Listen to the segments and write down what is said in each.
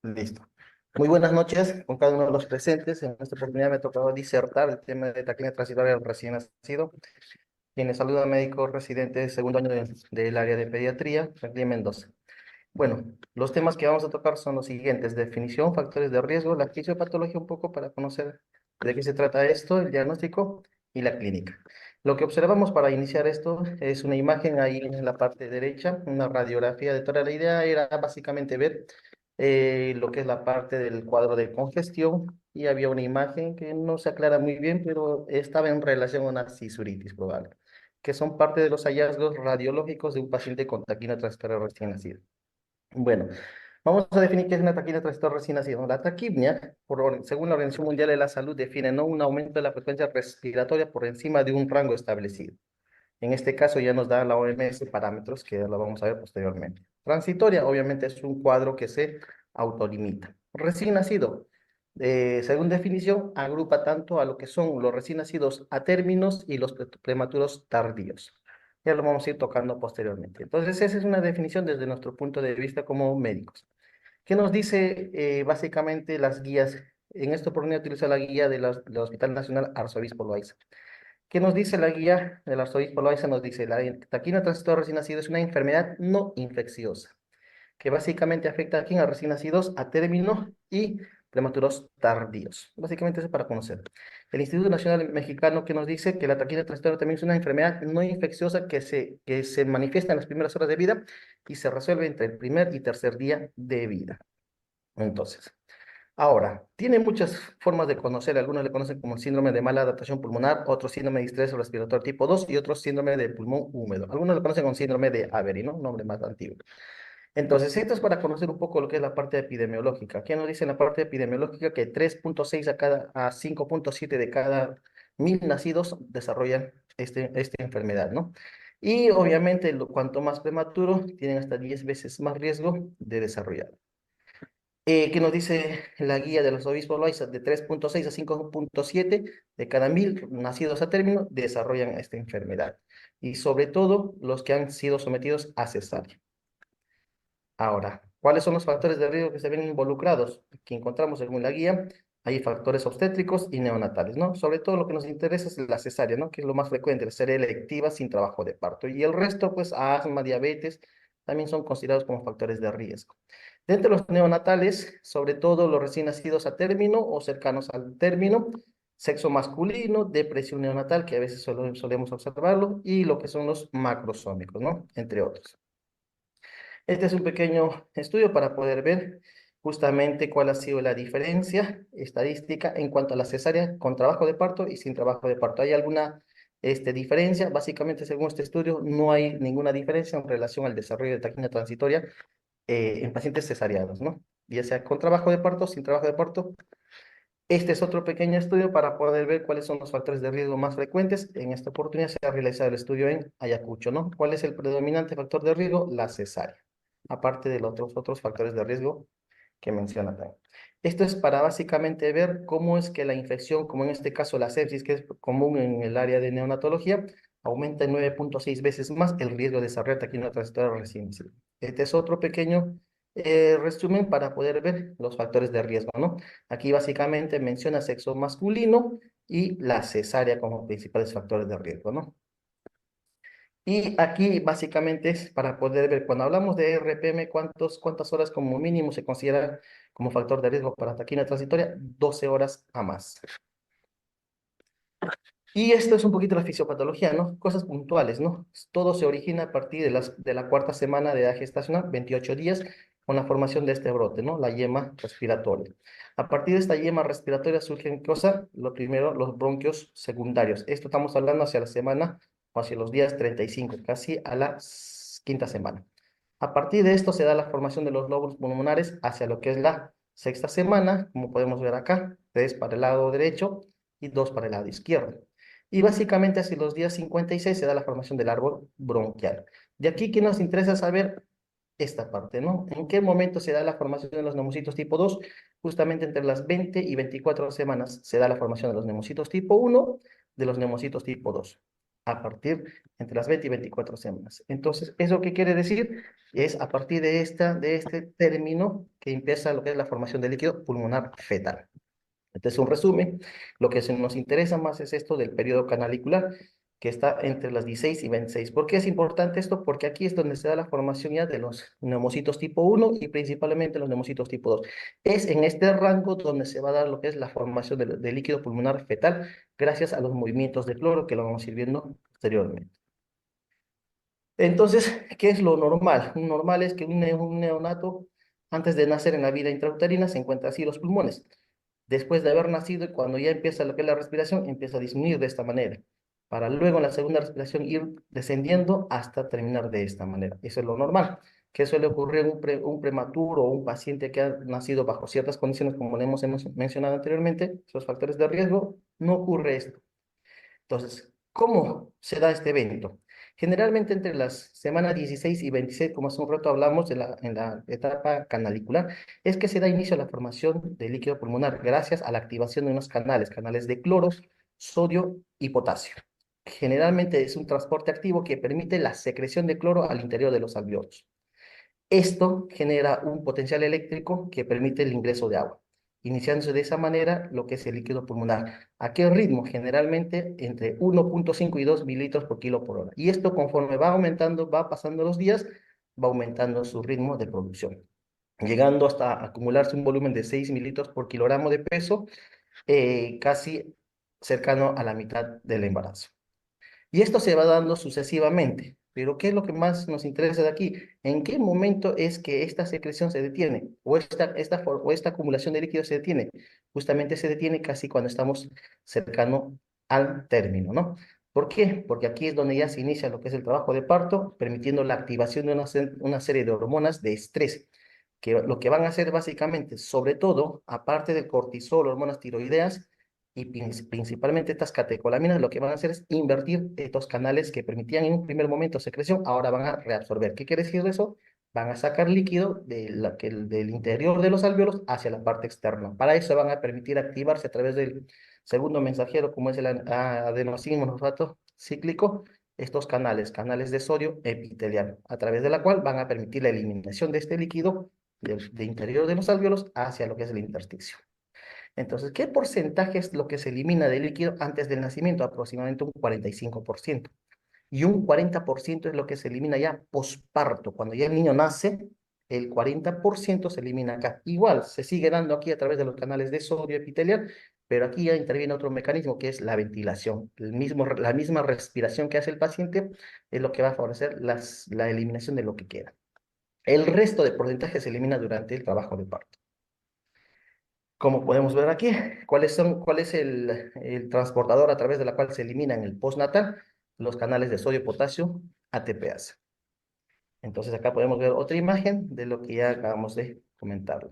Listo. Muy buenas noches con cada uno de los presentes. En esta oportunidad me ha tocado disertar el tema de taquina transitoria del recién nacido. Quienes saluda médico residente de segundo año del área de pediatría, Franklin Mendoza. Bueno, los temas que vamos a tocar son los siguientes: definición, factores de riesgo, la fisiopatología un poco para conocer de qué se trata esto, el diagnóstico y la clínica. Lo que observamos para iniciar esto es una imagen ahí en la parte derecha, una radiografía de toda la idea era básicamente ver lo que es la parte del cuadro de congestión y había una imagen que no se aclara muy bien, pero estaba en relación a una cisuritis probable, que son parte de los hallazgos radiológicos de un paciente con taquina transitoria recién nacido. Bueno, vamos a definir qué es una taquina transitoria recién nacido. La taquipnia, según la Organización Mundial de la Salud, define, ¿no?, un aumento de la frecuencia respiratoria por encima de un rango establecido. En este caso ya nos da la OMS parámetros que lo vamos a ver posteriormente. Transitoria, obviamente, es un cuadro que se autolimita. Recién nacido, según definición, agrupa tanto a lo que son los recién nacidos a términos y los prematuros tardíos. Ya lo vamos a ir tocando posteriormente. Entonces, esa es una definición desde nuestro punto de vista como médicos. ¿Qué nos dice básicamente las guías? En esta oportunidad utiliza la guía del Hospital Nacional Arzobispo Loaiza. ¿Qué nos dice la guía del arzobispo Loaiza? Nos dice, la taquina transitoria recién nacido es una enfermedad no infecciosa, que básicamente afecta aquí a recién nacidos a término y prematuros tardíos. Básicamente eso es para conocer. El Instituto Nacional Mexicano que nos dice que la taquina transitoria también es una enfermedad no infecciosa que se manifiesta en las primeras horas de vida y se resuelve entre el primer y tercer día de vida. Entonces, ahora, tiene muchas formas de conocer. Algunos le conocen como síndrome de mala adaptación pulmonar, otros síndrome de estrés respiratorio tipo 2 y otros síndrome de pulmón húmedo. Algunos lo conocen como síndrome de Avery, ¿no? Un nombre más antiguo. Entonces, esto es para conocer un poco lo que es la parte epidemiológica. ¿Qué nos dice en la parte epidemiológica? Que 3,6 a 5,7 de cada 1.000 nacidos desarrollan esta enfermedad, ¿no? Y obviamente, cuanto más prematuro, tienen hasta 10 veces más riesgo de desarrollar. ¿Qué nos dice la guía de los obispos Loaiza? De 3,6 a 5,7 de cada 1.000 nacidos a término desarrollan esta enfermedad. Y sobre todo los que han sido sometidos a cesárea. Ahora, ¿cuáles son los factores de riesgo que se ven involucrados? Aquí encontramos, según la guía, hay factores obstétricos y neonatales, ¿no? Sobre todo lo que nos interesa es la cesárea, ¿no? Que es lo más frecuente, la cesárea electiva sin trabajo de parto. Y el resto, pues, asma, diabetes, también son considerados como factores de riesgo. Dentro de los neonatales, sobre todo los recién nacidos a término o cercanos al término, sexo masculino, depresión neonatal, que a veces solemos observarlo, y lo que son los macrosómicos, ¿no? Entre otros. Este es un pequeño estudio para poder ver justamente cuál ha sido la diferencia estadística en cuanto a la cesárea con trabajo de parto y sin trabajo de parto. ¿Hay alguna diferencia? Básicamente, según este estudio, no hay ninguna diferencia en relación al desarrollo de taquina transitoria en pacientes cesareanos, ¿no? Ya sea con trabajo de parto, sin trabajo de parto. Este es otro pequeño estudio para poder ver cuáles son los factores de riesgo más frecuentes. En esta oportunidad se ha realizado el estudio en Ayacucho, ¿no? ¿Cuál es el predominante factor de riesgo? La cesárea, aparte de los otros factores de riesgo que menciona también. Esto es para básicamente ver cómo es que la infección, como en este caso la sepsis, que es común en el área de neonatología, aumenta en 9,6 veces más el riesgo de desarrollar taquina transitoria recién nacida. Este es otro pequeño resumen para poder ver los factores de riesgo, ¿no? Aquí básicamente menciona sexo masculino y la cesárea como principales factores de riesgo, ¿no? Y aquí básicamente es para poder ver, cuando hablamos de RPM, cuántas horas como mínimo se considera como factor de riesgo para taquina transitoria, 12 horas a más. Y esto es un poquito la fisiopatología, ¿no? Cosas puntuales, ¿no? Todo se origina a partir de la cuarta semana de edad gestacional, 28 días, con la formación de este brote, ¿no? La yema respiratoria. A partir de esta yema respiratoria surgen cosas, lo primero, los bronquios secundarios. Esto estamos hablando hacia la semana o hacia los días 35, casi a la quinta semana. A partir de esto se da la formación de los lóbulos pulmonares hacia lo que es la sexta semana, como podemos ver acá, 3 para el lado derecho y 2 para el lado izquierdo. Y básicamente hacia los días 56 se da la formación del árbol bronquial. De aquí que nos interesa saber esta parte, ¿no? ¿En qué momento se da la formación de los neumocitos tipo 2? Justamente entre las 20 y 24 semanas se da la formación de los neumocitos tipo 1, de los neumocitos tipo 2. A partir entre las 20 y 24 semanas. Entonces, ¿eso qué quiere decir? Es a partir de este término que empieza lo que es la formación de líquido pulmonar fetal. Este es un resumen. Lo que nos interesa más es esto del periodo canalicular, que está entre las 16 y 26. ¿Por qué es importante esto? Porque aquí es donde se da la formación ya de los neumocitos tipo 1 y principalmente los neumocitos tipo 2. Es en este rango donde se va a dar lo que es la formación del líquido pulmonar fetal, gracias a los movimientos de cloro que lo vamos a ir viendo posteriormente. Entonces, ¿qué es lo normal? Lo normal es que un neonato, antes de nacer en la vida intrauterina, se encuentra así los pulmones. Después de haber nacido, cuando ya empieza lo que es la respiración, empieza a disminuir de esta manera, para luego en la segunda respiración ir descendiendo hasta terminar de esta manera. Eso es lo normal. ¿Qué suele ocurrir en un prematuro o un paciente que ha nacido bajo ciertas condiciones, como le hemos mencionado anteriormente, esos factores de riesgo? No ocurre esto. Entonces, ¿cómo se da este evento? Generalmente entre las semanas 16 y 26, como hace un rato hablamos en la etapa canalicular, es que se da inicio a la formación de líquido pulmonar gracias a la activación de unos canales de cloro, sodio y potasio. Generalmente es un transporte activo que permite la secreción de cloro al interior de los alveolos. Esto genera un potencial eléctrico que permite el ingreso de agua, iniciándose de esa manera lo que es el líquido pulmonar. ¿A qué ritmo? Generalmente entre 1,5 y 2 mililitros por kilo por hora. Y esto conforme va aumentando, va pasando los días, va aumentando su ritmo de producción, llegando hasta acumularse un volumen de 6 mililitros por kilogramo de peso, casi cercano a la mitad del embarazo. Y esto se va dando sucesivamente. Pero ¿qué es lo que más nos interesa de aquí? ¿En qué momento es que esta secreción se detiene? ¿O esta acumulación de líquido se detiene? Justamente se detiene casi cuando estamos cercano al término, ¿no? ¿Por qué? Porque aquí es donde ya se inicia lo que es el trabajo de parto, permitiendo la activación de una serie de hormonas de estrés, que lo que van a hacer básicamente, sobre todo, aparte del cortisol, hormonas tiroideas, y principalmente estas catecolaminas, lo que van a hacer es invertir estos canales que permitían en un primer momento secreción, ahora van a reabsorber. ¿Qué quiere decir eso? Van a sacar líquido del interior de los alvéolos hacia la parte externa. Para eso van a permitir activarse a través del segundo mensajero, como es el adenosín monofosfato cíclico, estos canales de sodio epitelial, a través de la cual van a permitir la eliminación de este líquido de interior de los alvéolos hacia lo que es el intersticio. Entonces, ¿qué porcentaje es lo que se elimina de líquido antes del nacimiento? Aproximadamente un 45%. Y un 40% es lo que se elimina ya posparto. Cuando ya el niño nace, el 40% se elimina acá. Igual, se sigue dando aquí a través de los canales de sodio epitelial, pero aquí ya interviene otro mecanismo que es la ventilación. La misma respiración que hace el paciente es lo que va a favorecer la eliminación de lo que queda. El resto de porcentaje se elimina durante el trabajo de parto. Como podemos ver aquí, ¿cuál es el transportador a través de la cual se eliminan en el postnatal? Los canales de sodio, potasio, ATPase. Entonces acá podemos ver otra imagen de lo que ya acabamos de comentar.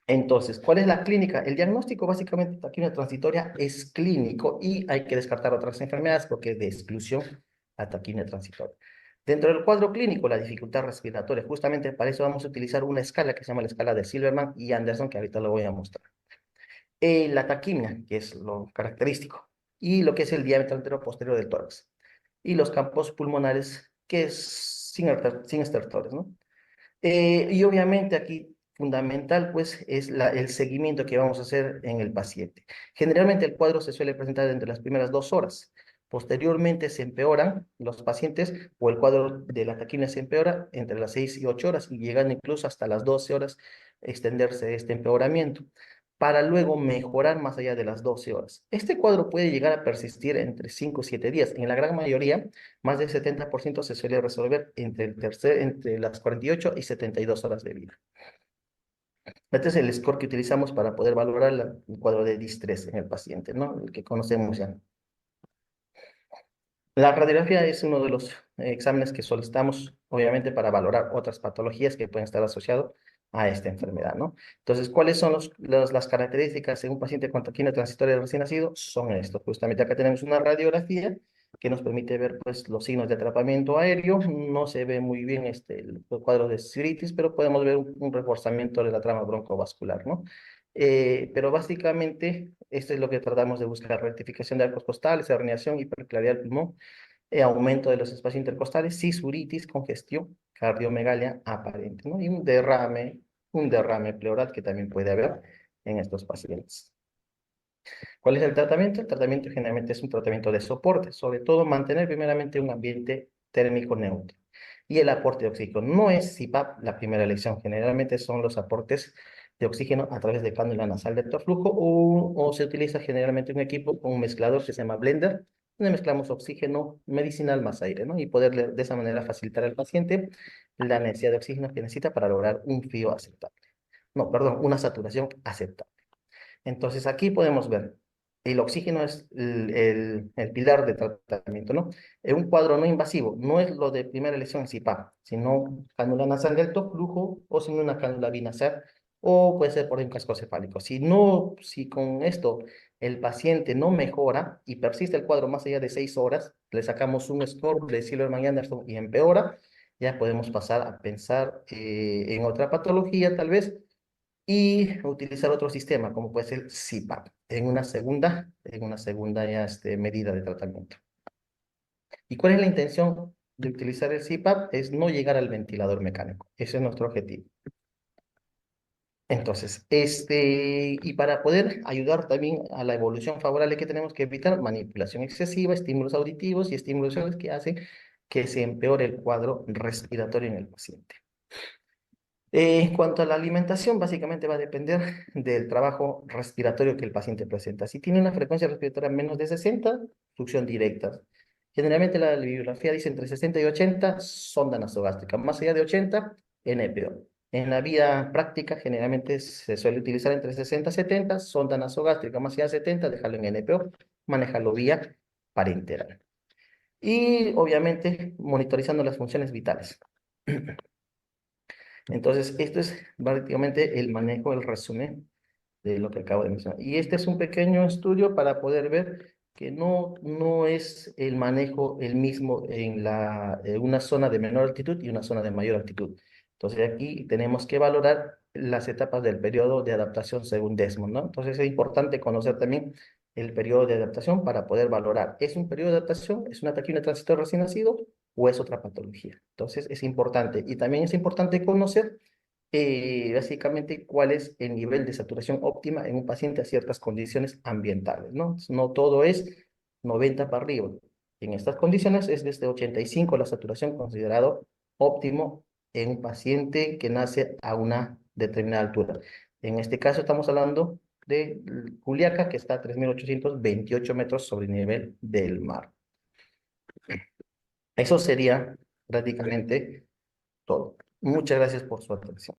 Entonces, ¿cuál es la clínica? El diagnóstico básicamente de taquimia transitoria es clínico y hay que descartar otras enfermedades porque es de exclusión a taquimia transitoria. Dentro del cuadro clínico, la dificultad respiratoria, justamente para eso vamos a utilizar una escala que se llama la escala de Silverman y Anderson, que ahorita lo voy a mostrar. La taquimia, que es lo característico, y lo que es el diámetro antero-posterior del tórax, y los campos pulmonares, que es sin estertores, ¿no? Y obviamente aquí fundamental pues es el seguimiento que vamos a hacer en el paciente. Generalmente el cuadro se suele presentar entre las primeras 2 horas. Posteriormente se empeoran los pacientes o el cuadro de la taquimia se empeora entre las 6 y 8 horas y llegando incluso hasta las 12 horas extenderse este empeoramiento para luego mejorar más allá de las 12 horas. Este cuadro puede llegar a persistir entre 5 o 7 días. En la gran mayoría, más del 70% se suele resolver entre las 48 y 72 horas de vida. Este es el score que utilizamos para poder valorar el cuadro de distrés en el paciente, ¿no? El que conocemos ya. La radiografía es uno de los exámenes que solicitamos, obviamente, para valorar otras patologías que pueden estar asociadas a esta enfermedad, ¿no? Entonces, ¿cuáles son las características de un paciente con taquimia transitoria de recién nacido? Son estos. Justamente acá tenemos una radiografía que nos permite ver, pues, los signos de atrapamiento aéreo. No se ve muy bien el cuadro de cistitis, pero podemos ver un reforzamiento de la trama broncovascular, ¿no? Pero básicamente, esto es lo que tratamos de buscar: rectificación de arcos costales, herniación, hiperclaridad del pulmón, aumento de los espacios intercostales, cisuritis, congestión, cardiomegalia aparente, ¿no? Y un derrame pleural que también puede haber en estos pacientes. ¿Cuál es el tratamiento? El tratamiento generalmente es un tratamiento de soporte, sobre todo mantener primeramente un ambiente térmico neutro. Y el aporte de oxígeno no es CPAP la primera elección, generalmente son los aportes de oxígeno a través de cánula nasal de alto flujo o se utiliza generalmente un equipo con un mezclador que se llama blender, donde mezclamos oxígeno medicinal más aire, ¿no? Y poderle de esa manera facilitar al paciente la necesidad de oxígeno que necesita para lograr un FIO aceptable. No, perdón, una saturación aceptable. Entonces aquí podemos ver, el oxígeno es el pilar de tratamiento, ¿no? En un cuadro no invasivo, no es lo de primera elección CPAP, sino cánula nasal de alto flujo o sin una cánula binasal, o puede ser por un casco cefálico. Si con esto el paciente no mejora y persiste el cuadro más allá de 6 horas, le sacamos un score de Silverman-Anderson y empeora, ya podemos pasar a pensar en otra patología tal vez, y utilizar otro sistema, como puede ser el CPAP, en una segunda ya, medida de tratamiento. ¿Y cuál es la intención de utilizar el CPAP? Es no llegar al ventilador mecánico. Ese es nuestro objetivo. Entonces, y para poder ayudar también a la evolución favorable que tenemos que evitar, manipulación excesiva, estímulos auditivos y estímulos visuales que hacen que se empeore el cuadro respiratorio en el paciente. En cuanto a la alimentación, básicamente va a depender del trabajo respiratorio que el paciente presenta. Si tiene una frecuencia respiratoria menos de 60, succión directa. Generalmente la bibliografía dice entre 60 y 80, sonda nasogástrica. Más allá de 80, NPO. En la vida práctica, generalmente se suele utilizar entre 60 y 70, sonda nasogástrica. Más allá de 70, déjalo en NPO, manéjalo vía parenteral. Y obviamente monitorizando las funciones vitales. Entonces, esto es básicamente el manejo, el resumen de lo que acabo de mencionar. Y este es un pequeño estudio para poder ver que no es el manejo el mismo en una zona de menor altitud y una zona de mayor altitud. Entonces, aquí tenemos que valorar las etapas del periodo de adaptación según Desmond, ¿no? Entonces, es importante conocer también el periodo de adaptación para poder valorar, ¿es un periodo de adaptación? ¿Es una taquina transitoria recién nacido? ¿O es otra patología? Entonces, es importante. Y también es importante conocer básicamente cuál es el nivel de saturación óptima en un paciente a ciertas condiciones ambientales, ¿no? No todo es 90 para arriba. En estas condiciones es desde 85 la saturación considerado óptimo en un paciente que nace a una determinada altura. En este caso estamos hablando de Juliaca, que está a 3.828 metros sobre el nivel del mar. Eso sería prácticamente todo. Muchas gracias por su atención.